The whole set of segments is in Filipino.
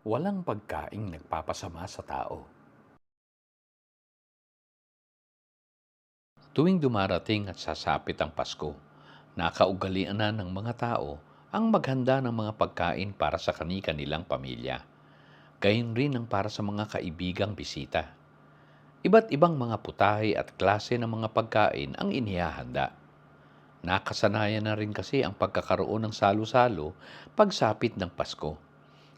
Walang pagkaing nagpapasama sa tao. Tuwing dumarating at sasapit ang Pasko, nakaugalian na ng mga tao ang maghanda ng mga pagkain para sa kani-kanilang pamilya. Gayon rin ang para sa mga kaibigang bisita. Iba't ibang mga putahe at klase ng mga pagkain ang inihahanda. Nakasanayan na rin kasi ang pagkakaroon ng salo-salo pagsapit ng Pasko,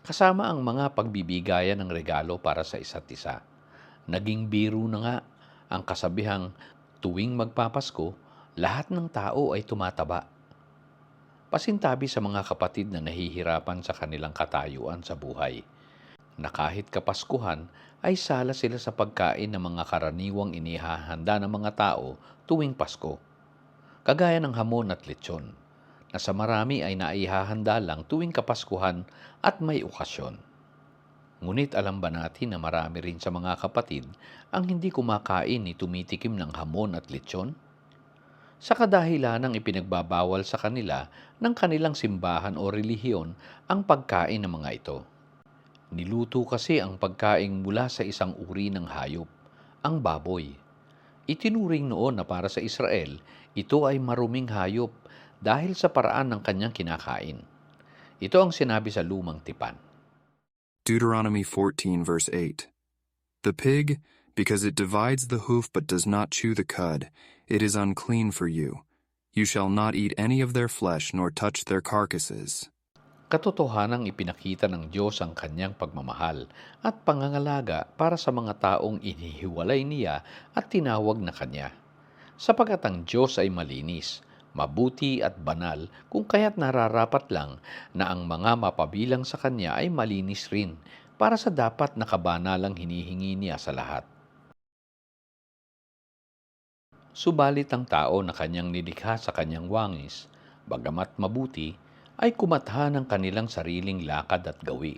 kasama ang mga pagbibigayan ng regalo para sa isa't isa. Naging biro na nga ang kasabihang tuwing magpapasko, lahat ng tao ay tumataba. Pasintabi sa mga kapatid na nahihirapan sa kanilang katayuan sa buhay, na kahit kapaskuhan ay sala sila sa pagkain ng mga karaniwang inihahanda ng mga tao tuwing Pasko, kagaya ng hamon at lechon, na sa marami ay naihahanda lang tuwing kapaskuhan at may okasyon. Ngunit alam ba natin na marami rin sa mga kapatid ang hindi kumakain ni tumitikim ng hamon at lechon? Sa kadahilanang ipinagbabawal sa kanila ng kanilang simbahan o relihiyon ang pagkain ng mga ito. Niluto kasi ang pagkain mula sa isang uri ng hayop, ang baboy. Itinuring noon na para sa Israel, ito ay maruming hayop dahil sa paraan ng kanyang kinakain. Ito ang sinabi sa Lumang Tipan. Deuteronomy 14 verse 8. The pig, because it divides the hoof but does not chew the cud, it is unclean for you. You shall not eat any of their flesh nor touch their carcasses. Katotohanang ipinakita ng Diyos ang kanyang pagmamahal at pangangalaga para sa mga taong inihiwalay niya at tinawag na kanya. Sapagkat ang Diyos ay malinis, mabuti at banal, kung kaya't nararapat lang na ang mga mapabilang sa kanya ay malinis rin para sa dapat na kabanalang hinihingi niya sa lahat. Subalit ang tao na kanyang nilikha sa kanyang wangis, bagamat mabuti, ay kumatha ng kanilang sariling lakad at gawi.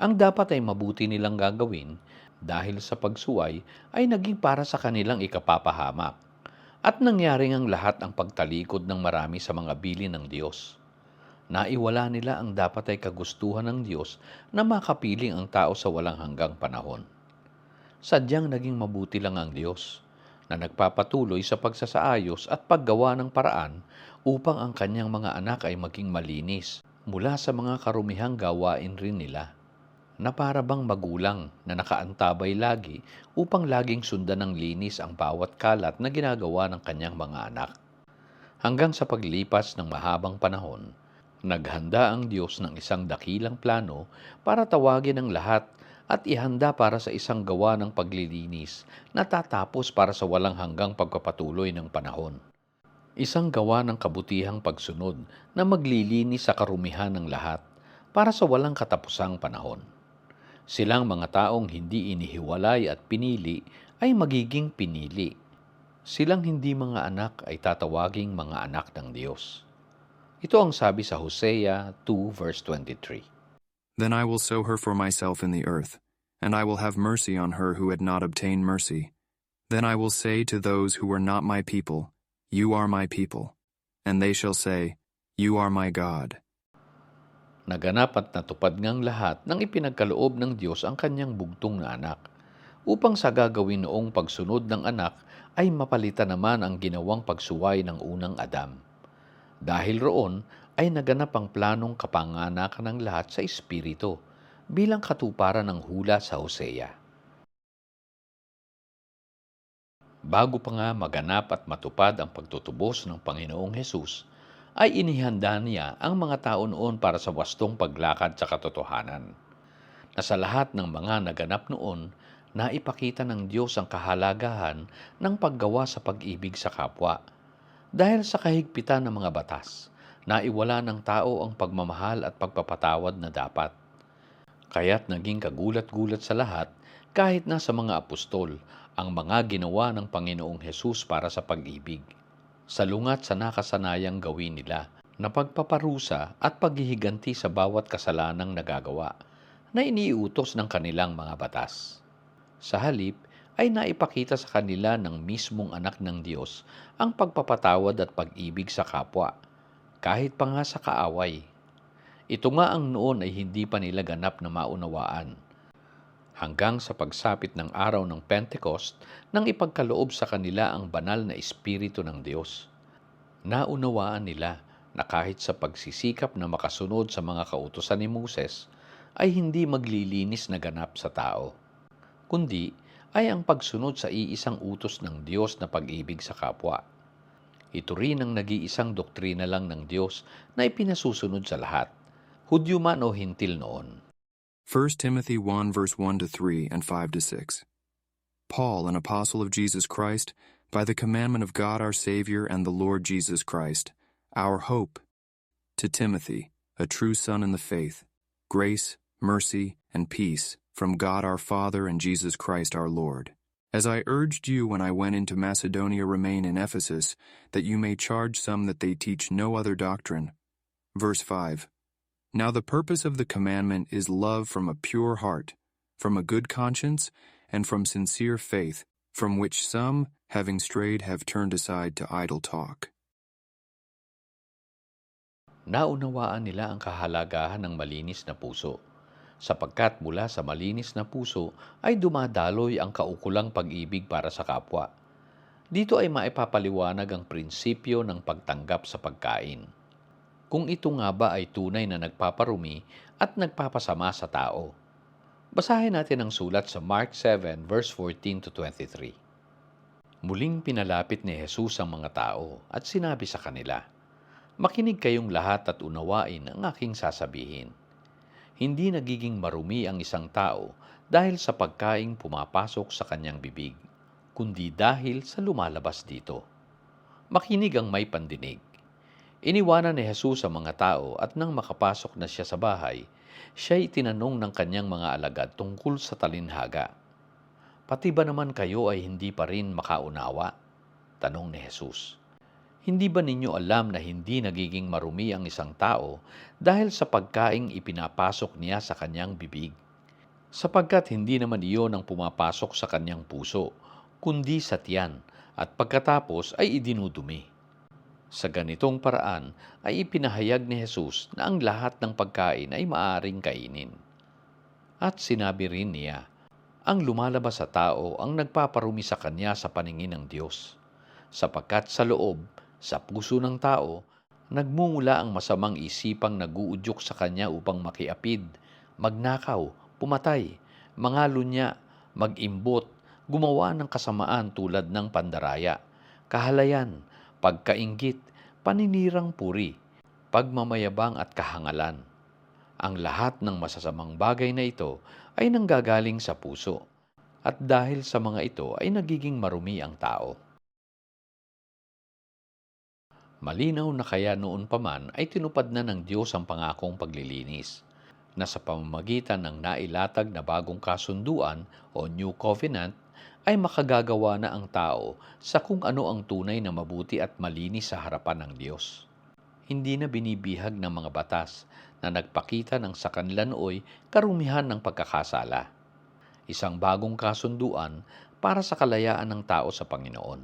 Ang dapat ay mabuti nilang gagawin dahil sa pagsuway ay naging para sa kanilang ikapapahamak. At nangyaring ang lahat ang pagtalikod ng marami sa mga bilin ng Diyos. Naiwala nila ang dapat ay kagustuhan ng Diyos na makapiling ang tao sa walang hanggang panahon. Sadyang naging mabuti lang ang Diyos na nagpapatuloy sa pagsasaayos at paggawa ng paraan upang ang kanyang mga anak ay maging malinis mula sa mga karumihang gawain rin nila, na para bang magulang na nakaantabay lagi upang laging sundan ng linis ang bawat kalat na ginagawa ng kanyang mga anak. Hanggang sa paglipas ng mahabang panahon, naghanda ang Diyos ng isang dakilang plano para tawagin ang lahat at ihanda para sa isang gawa ng paglilinis na tatapos para sa walang hanggang pagpapatuloy ng panahon. Isang gawa ng kabutihang pagsunod na maglilinis sa karumihan ng lahat para sa walang katapusang panahon. Silang mga taong hindi inihiwalay at pinili ay magiging pinili. Silang hindi mga anak ay tatawaging mga anak ng Diyos. Ito ang sabi sa Hosea 2 verse 23. Then I will sow her for myself in the earth, and I will have mercy on her who had not obtained mercy. Then I will say to those who were not my people, You are my people. And they shall say, You are my God. Naganap at natupad ngang lahat ng ipinagkaloob ng Diyos ang kanyang bugtong na anak, upang sa gagawin noong pagsunod ng anak ay mapalitan naman ang ginawang pagsuway ng unang Adam. Dahil roon ay naganap ang planong kapanganakan ng lahat sa Espiritu bilang katuparan ng hula sa Hosea. Bago pa nga maganap at matupad ang pagtutubos ng Panginoong Hesus, ay inihanda niya ang mga tao noon para sa wastong paglakad sa katotohanan. Na sa lahat ng mga naganap noon, naipakita ng Diyos ang kahalagahan ng paggawa sa pag-ibig sa kapwa. Dahil sa kahigpitan ng mga batas, naiwala ng tao ang pagmamahal at pagpapatawad na dapat. Kaya't naging kagulat-gulat sa lahat kahit na sa mga apostol ang mga ginawa ng Panginoong Hesus para sa pag-ibig. Salungat sa nakasanayang gawin nila na pagpaparusa at paghihiganti sa bawat kasalanang nagagawa na iniutos ng kanilang mga batas. Sa halip ay naipakita sa kanila ng mismong anak ng Diyos ang pagpapatawad at pag-ibig sa kapwa, kahit pa nga sa kaaway. Ito nga ang noon ay hindi pa nila ganap na maunawaan. Hanggang sa pagsapit ng araw ng Pentecost nang ipagkaloob sa kanila ang banal na Espiritu ng Diyos. Naunawaan nila na kahit sa pagsisikap na makasunod sa mga kautusan ni Moses ay hindi maglilinis na ganap sa tao, kundi ay ang pagsunod sa iisang utos ng Diyos na pag-ibig sa kapwa. Ito rin ang nag-iisang doktrina lang ng Diyos na ipinasusunod sa lahat, Hudyo man o Hintil noon. 1 Timothy 1 verse 1 to 3 and 5 to 6. Paul, an apostle of Jesus Christ, by the commandment of God our Savior and the Lord Jesus Christ, our hope, to Timothy, a true son in the faith, grace, mercy, and peace from God our Father and Jesus Christ our Lord. As I urged you when I went into Macedonia, remain in Ephesus, that you may charge some that they teach no other doctrine. Verse 5. Now the purpose of the commandment is love from a pure heart, from a good conscience, and from sincere faith, from which some, having strayed, have turned aside to idle talk. Naunawaan nila ang kahalagahan ng malinis na puso, sapagkat mula sa malinis na puso ay dumadaloy ang kaukulang pag-ibig para sa kapwa. Dito ay maipapaliwanag ang prinsipyo ng pagtanggap sa pagkain. Kung ito nga ba ay tunay na nagpaparumi at nagpapasama sa tao. Basahin natin ang sulat sa Mark 7 verse 14 to 23. Muling pinalapit ni Jesus ang mga tao at sinabi sa kanila, "Makinig kayong lahat at unawain ang aking sasabihin. Hindi nagiging marumi ang isang tao dahil sa pagkaing pumapasok sa kanyang bibig, kundi dahil sa lumalabas dito. Makinig ang may pandinig." Iniwanan ni Jesus ang mga tao at nang makapasok na siya sa bahay, siya'y tinanong ng kanyang mga alagad tungkol sa talinhaga. "Pati ba naman kayo ay hindi pa rin makaunawa?" Tanong ni Jesus. "Hindi ba ninyo alam na hindi nagiging marumi ang isang tao dahil sa pagkaing ipinapasok niya sa kanyang bibig? Sapagkat hindi naman iyon ang pumapasok sa kanyang puso, kundi sa tiyan, at pagkatapos ay idinudumi." Sa ganitong paraan ay ipinahayag ni Jesus na ang lahat ng pagkain ay maaaring kainin. At sinabi rin niya, ang lumalabas sa tao ang nagpaparumi sa kanya sa paningin ng Diyos, sapagkat sa loob, sa puso ng tao, nagmumula ang masamang isipang naguudyok sa kanya upang makiapid, magnakaw, pumatay, mangalunya, mag-imbot, gumawa ng kasamaan tulad ng pandaraya, kahalayan, pagkainggit, paninirang puri, pagmamayabang at kahangalan. Ang lahat ng masasamang bagay na ito ay nanggagaling sa puso, at dahil sa mga ito ay nagiging marumi ang tao. Malinaw na kaya noon pa man ay tinupad na ng Diyos ang pangakong paglilinis, na sa pamamagitan ng nailatag na bagong kasunduan o New Covenant ay makagagawa na ang tao sa kung ano ang tunay na mabuti at malinis sa harapan ng Diyos. Hindi na binibihag ng mga batas na nagpakita ng sa kanila nooy karumihan ng pagkakasala. Isang bagong kasunduan para sa kalayaan ng tao sa Panginoon.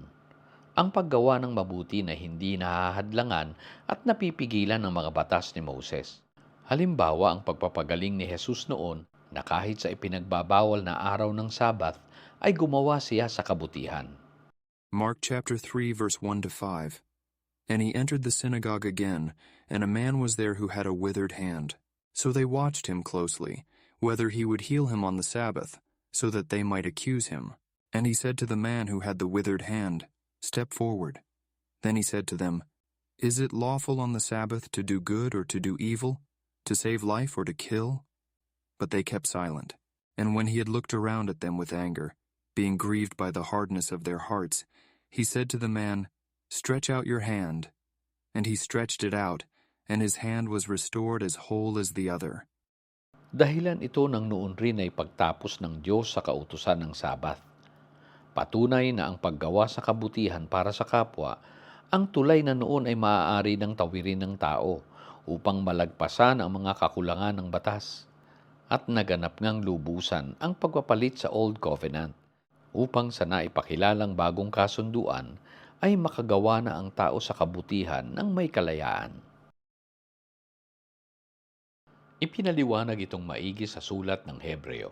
Ang paggawa ng mabuti na hindi nahahadlangan at napipigilan ng mga batas ni Moses. Halimbawa, ang pagpapagaling ni Jesus noon na kahit sa ipinagbabawal na araw ng Sabat ay gumawa siya sa kabutihan. Mark chapter 3 verse 1 to 5. And he entered the synagogue again, and a man was there who had a withered hand. So they watched him closely, whether he would heal him on the Sabbath, so that they might accuse him. And he said to the man who had the withered hand, "Step forward." Then he said to them, "Is it lawful on the Sabbath to do good or to do evil, to save life or to kill?" But they kept silent. And when he had looked around at them with anger, being grieved by the hardness of their hearts, he said to the man, "Stretch out your hand." And he stretched it out, and his hand was restored as whole as the other. Dahilan ito ng noon rin ay pagtapos ng Diyos sa kautusan ng Sabat. Patunay na ang paggawa sa kabutihan para sa kapwa, ang tulay na noon ay maaari ng tawirin ng tao upang malagpasan ang mga kakulangan ng batas. At naganap ngang lubusan ang pagpapalit sa Old Covenant upang sa naipakilalang bagong kasunduan ay makagawa na ang tao sa kabutihan ng may kalayaan. Ipinaliwanag itong maigi sa sulat ng Hebreo.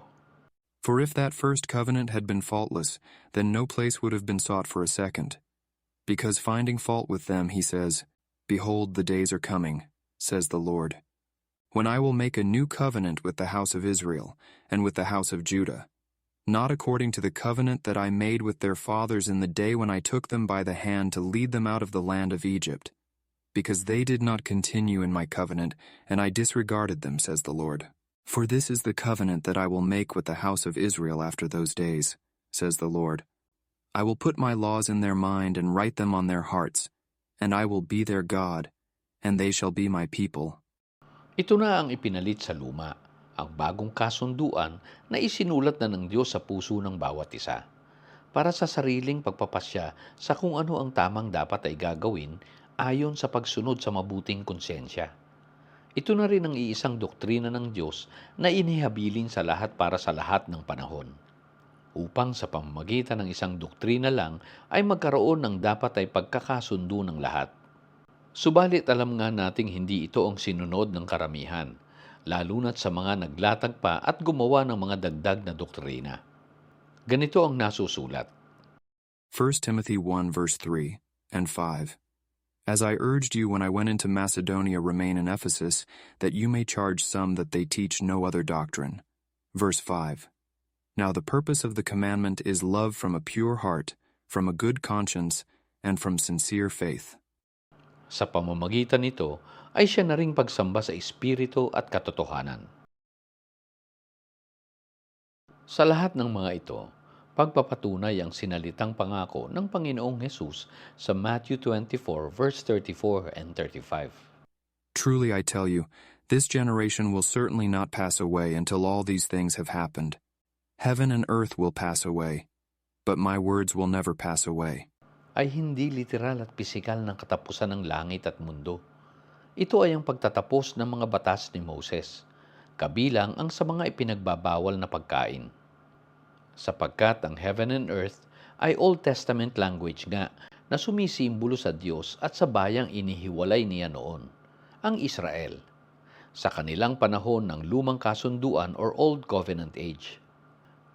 For if that first covenant had been faultless, then no place would have been sought for a second. Because finding fault with them, he says, Behold, the days are coming, says the Lord, when I will make a new covenant with the house of Israel and with the house of Judah, not according to the covenant that I made with their fathers in the day when I took them by the hand to lead them out of the land of Egypt, because they did not continue in my covenant, and I disregarded them, says the Lord. For this is the covenant that I will make with the house of Israel after those days, says the Lord. I will put my laws in their mind and write them on their hearts, and I will be their God, and they shall be my people. Ito na ang ipinalit sa luma, ang bagong kasunduan na isinulat na ng Diyos sa puso ng bawat isa, para sa sariling pagpapasya sa kung ano ang tamang dapat ay gagawin ayon sa pagsunod sa mabuting konsensya. Ito na rin ang iisang doktrina ng Diyos na inihabilin sa lahat para sa lahat ng panahon. Upang sa pamamagitan ng isang doktrina lang ay magkaroon ng dapat ay pagkakasundo ng lahat. Subalit alam nga nating hindi ito ang sinunod ng karamihan, lalo na't sa mga naglatag pa at gumawa ng mga dagdag na doktrina. Ganito ang nasusulat. 1 Timothy 1 verse 3 and 5. As I urged you when I went into Macedonia, remain in Ephesus, that you may charge some that they teach no other doctrine. Verse 5. Now the purpose of the commandment is love from a pure heart, from a good conscience, and from sincere faith. Sa pamamagitan nito ay siya na ring pagsamba sa espiritu at katotohanan. Sa lahat ng mga ito, pagpapatunay ang sinalitang pangako ng Panginoong Hesus sa Matthew 24 verse 34 and 35. Truly I tell you, this generation will certainly not pass away until all these things have happened. Heaven and earth will pass away, but my words will never pass away. Ay hindi literal at pisikal ng katapusan ng langit at mundo. Ito ay ang pagtatapos ng mga batas ni Moses, kabilang ang sa mga ipinagbabawal na pagkain. Sapagkat ang heaven and earth ay Old Testament language nga na sumisimbolo sa Diyos at sa bayang inihiwalay niya noon, ang Israel, sa kanilang panahon ng lumang kasunduan or Old Covenant Age.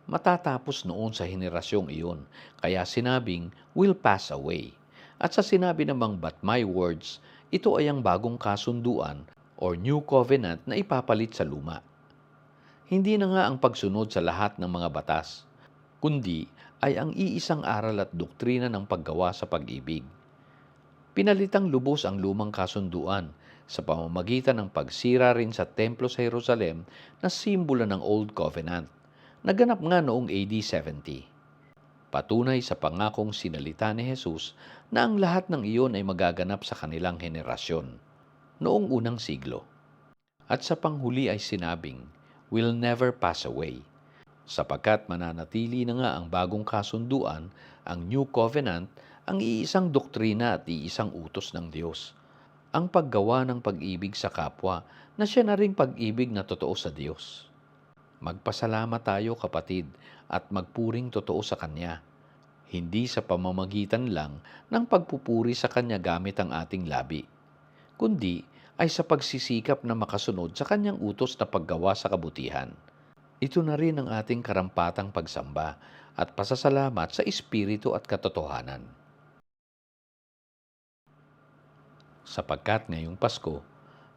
Matatapos noon sa henerasyong iyon, kaya sinabing will pass away. At sa sinabi namang but my words, ito ay ang bagong kasunduan or new covenant na ipapalit sa luma. Hindi na nga ang pagsunod sa lahat ng mga batas, kundi ay ang iisang aral at doktrina ng paggawa sa pag-ibig. Pinalitang lubos ang lumang kasunduan sa pamamagitan ng pagsira rin sa templo sa Jerusalem na simbolo ng Old Covenant. Naganap nga noong AD 70. Patunay sa pangakong sinalita ni Jesus na ang lahat ng iyon ay magaganap sa kanilang henerasyon noong unang siglo. At sa panghuli ay sinabing, will never pass away. Sapagkat mananatili na nga ang bagong kasunduan, ang New Covenant, ang iisang doktrina at iisang utos ng Diyos. Ang paggawa ng pag-ibig sa kapwa na siya na ring pag-ibig na totoo sa Diyos. Magpasalamat tayo kapatid at magpuring totoo sa Kanya, hindi sa pamamagitan lang ng pagpupuri sa Kanya gamit ang ating labi, kundi ay sa pagsisikap na makasunod sa Kanyang utos na paggawa sa kabutihan. Ito na rin ang ating karampatang pagsamba at pasasalamat sa Espiritu at katotohanan. Sapagkat ngayong Pasko,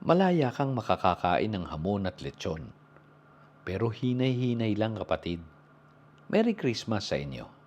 malaya kang makakakain ng hamon at lechon. Pero hinay-hinay lang kapatid. Merry Christmas sa inyo.